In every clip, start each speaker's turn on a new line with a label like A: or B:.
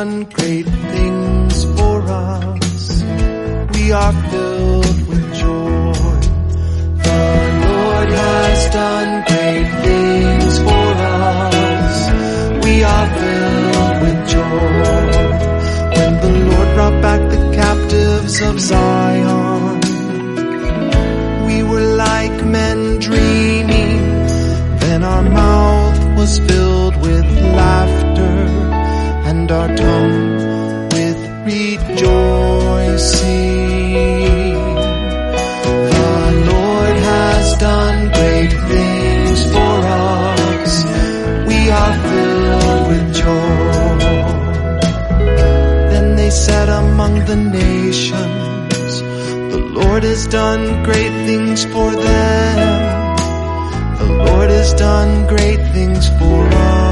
A: done great things for us. We are filled with joy. The Lord has done great things for us. We are filled with joy. When the Lord brought back the captives of Zion, we were like men dreaming. Then our mouth was filled with laughter and our tongue with rejoicing. The Lord has done great things for us. We are filled with joy. Then they said among the nations, the Lord has done great things for them. The Lord has done great things for us.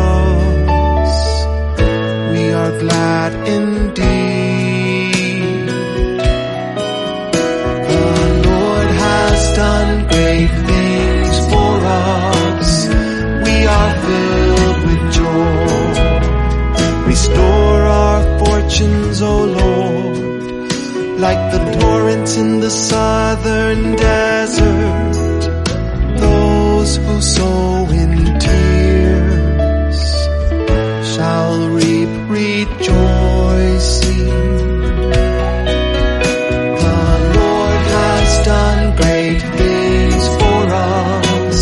A: We are glad indeed. The Lord has done great things for us. We are filled with joy. Restore our fortunes, O Lord, like the torrents in the southern desert. Those who sow in tears shall reap rejoicing. The Lord has done great things for us.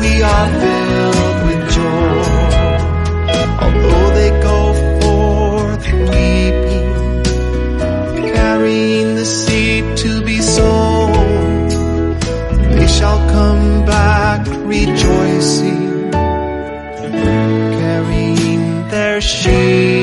A: We are filled with joy. Although they go forth weeping, carrying the seed to be sown, they shall come back rejoicing, carrying their sheep.